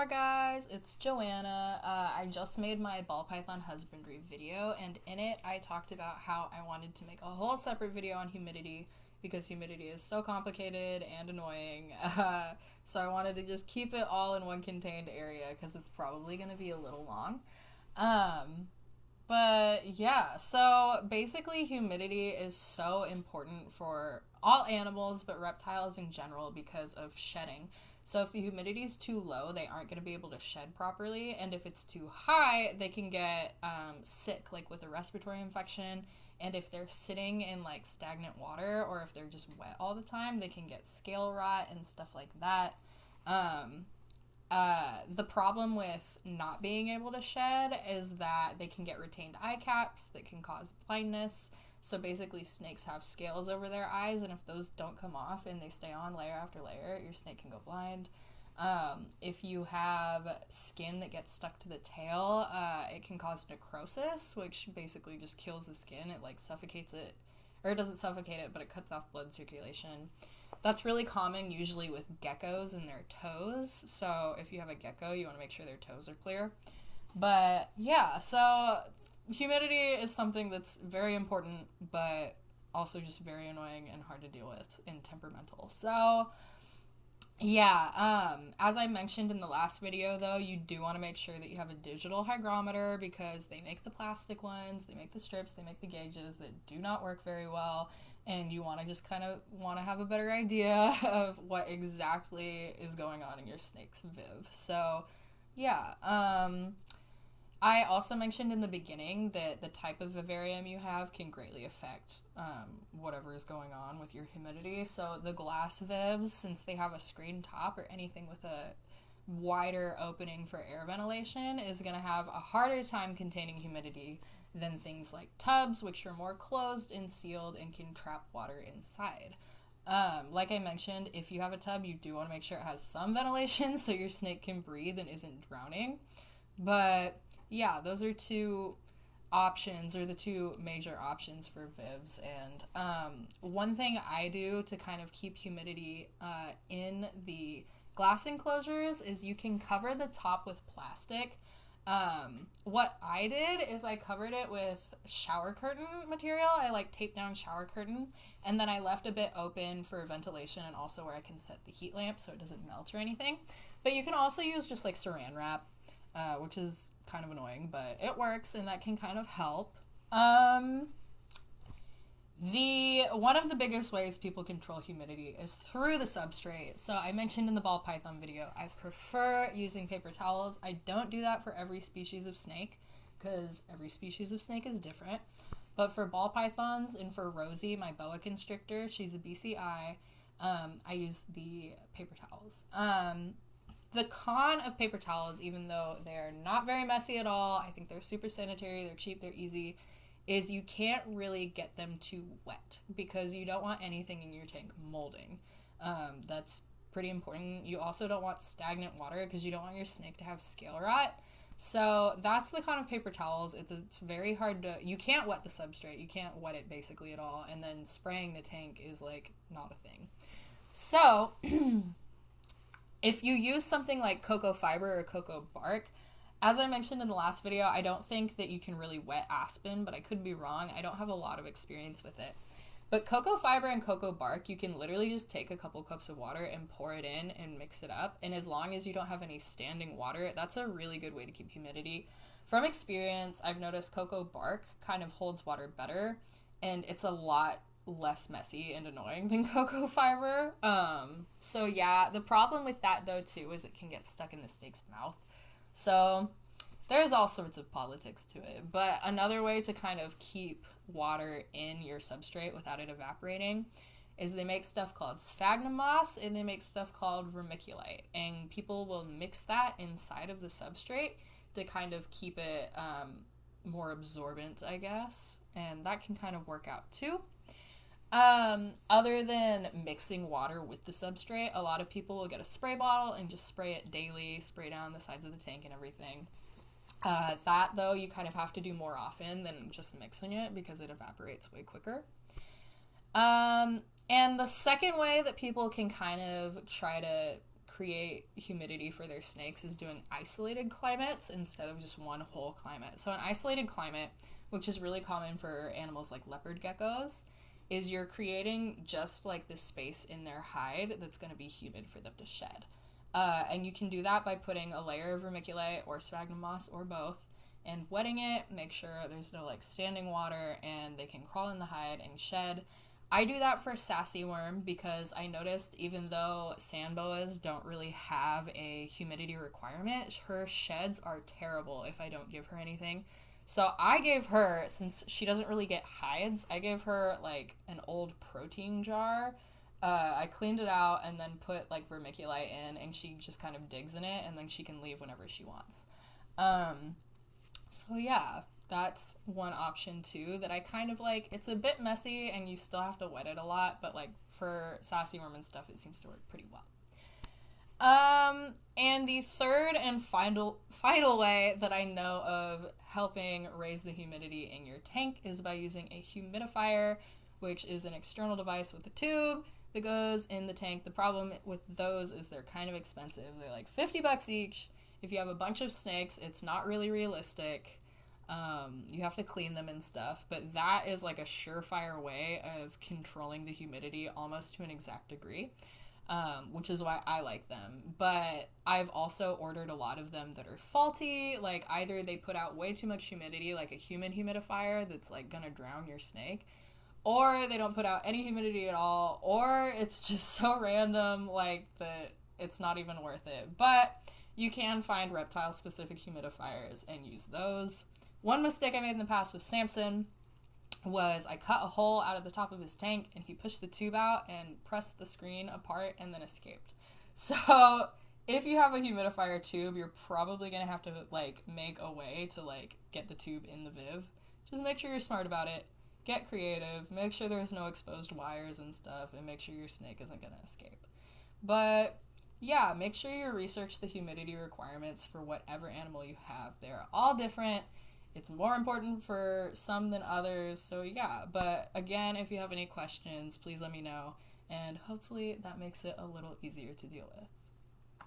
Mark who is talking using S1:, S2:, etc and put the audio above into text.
S1: Hi guys, it's Joanna. I just made my ball python husbandry video, and in it I talked about how I wanted to make a whole separate video on humidity because humidity is so complicated and annoying. So I wanted to just keep it all in one contained area because it's probably going to be a little long. Um, but yeah, so basically, humidity is so important for all animals, but reptiles in general because of shedding. So if the humidity is too low, they aren't going to be able to shed properly, and if it's too high, they can get sick, like with a respiratory infection. And if they're sitting in like stagnant water, or if they're just wet all the time, they can get scale rot and stuff like that. Um, the problem with not being able to shed is that they can get retained eye caps that can cause blindness. So basically, snakes have scales over their eyes, and if those don't come off and they stay on layer after layer, your snake can go blind. If you have skin that gets stuck to the tail, it can cause necrosis, which basically just kills the skin. It like suffocates it, or it doesn't suffocate it, but it cuts off blood circulation. That's really common usually with geckos and their toes. So if you have a gecko, you want to make sure their toes are clear. But yeah, so humidity is something that's very important, but also just very annoying and hard to deal with and temperamental. So yeah, as I mentioned in the last video though, you do want to make sure that you have a digital hygrometer because they make the plastic ones, they make the strips, they make the gauges that do not work very well, and you want to just kind of want to have a better idea of what exactly is going on in your snake's viv. So yeah, I also mentioned in the beginning that the type of vivarium you have can greatly affect whatever is going on with your humidity. So the glass vivs, since they have a screen top or anything with a wider opening for air ventilation, is going to have a harder time containing humidity than things like tubs, which are more closed and sealed and can trap water inside. Like I mentioned, if you have a tub, you do want to make sure it has some ventilation so your snake can breathe and isn't drowning. But yeah, those are two options, or the two major options for vivs. And one thing I do to kind of keep humidity in the glass enclosures is you can cover the top with plastic. What I did is I covered it with shower curtain material. I like taped down shower curtain, and then I left a bit open for ventilation and also where I can set the heat lamp so it doesn't melt or anything. But you can also use just like saran wrap, which is kind of annoying, but it works and that can kind of help. The one of the biggest ways people control humidity is through the substrate. So I mentioned in the ball python video, I prefer using paper towels. I don't do that for every species of snake because every species of snake is different. But for ball pythons and for Rosie, my boa constrictor, she's a BCI, I use the paper towels. The con of paper towels, even though they're not very messy at all, I think they're super sanitary, they're cheap, they're easy, is you can't really get them too wet because you don't want anything in your tank molding. That's pretty important. You also don't want stagnant water because you don't want your snake to have scale rot. So that's the con of paper towels. It's very hard to, you can't wet the substrate, you can't wet it basically at all, and then spraying the tank is like not a thing. So if you use something like cocoa fiber or cocoa bark, as I mentioned in the last video, I don't think that you can really wet aspen, but I could be wrong. I don't have a lot of experience with it. But cocoa fiber and cocoa bark, you can literally just take a couple cups of water and pour it in and mix it up. And as long as you don't have any standing water, that's a really good way to keep humidity. From experience, I've noticed cocoa bark kind of holds water better, and it's a lot less messy and annoying than cocoa fiber. So yeah, the problem with that though too is it can get stuck in the snake's mouth. So there's all sorts of politics to it. But another way to kind of keep water in your substrate without it evaporating is they make stuff called sphagnum moss and they make stuff called vermiculite. And people will mix that inside of the substrate to kind of keep it more absorbent, I guess. And that can kind of work out too. Other than mixing water with the substrate, a lot of people will get a spray bottle and just spray it daily, spray down the sides of the tank and everything. That, though, you kind of have to do more often than just mixing it because it evaporates way quicker. And the second way that people can kind of try to create humidity for their snakes is doing isolated climates instead of just one whole climate. So an isolated climate, which is really common for animals like leopard geckos, is you're creating just like this space in their hide that's going to be humid for them to shed. And you can do that by putting a layer of vermiculite or sphagnum moss or both and wetting it, make sure there's no like standing water and they can crawl in the hide and shed. I do that for sassy worm because I noticed even though sand boas don't really have a humidity requirement, her sheds are terrible if I don't give her anything. So I gave her, since she doesn't really get hides, I gave her like an old protein jar. I cleaned it out and then put like vermiculite in, and she just kind of digs in it and then she can leave whenever she wants. So yeah, that's one option too that I kind of like. It's a bit messy and you still have to wet it a lot, but like for sassy worm and stuff, it seems to work pretty well. And the third and final way that I know of helping raise the humidity in your tank is by using a humidifier, which is an external device with a tube that goes in the tank. The problem with those is they're kind of expensive. They're like $50 each. If you have a bunch of snakes, it's not really realistic. You have to clean them and stuff, but that is like a surefire way of controlling the humidity almost to an exact degree, which is why I like them. But I've also ordered a lot of them that are faulty. Like either they put out way too much humidity, like a human humidifier that's like gonna drown your snake, or they don't put out any humidity at all, or it's just so random like that it's not even worth it. But you can find reptile-specific humidifiers and use those. One mistake I made in the past with Samson was I cut a hole out of the top of his tank and he pushed the tube out and pressed the screen apart and then escaped. So if you have a humidifier tube, you're probably going to have to like make a way to like get the tube in the Viv. Just make sure you're smart about it. Get creative. Make sure there's no exposed wires and stuff, and make sure your snake isn't going to escape. But yeah, make sure you research the humidity requirements for whatever animal you have. They're all different. It's more important for some than others. So yeah, but again, if you have any questions, please let me know. And hopefully that makes it a little easier to deal with.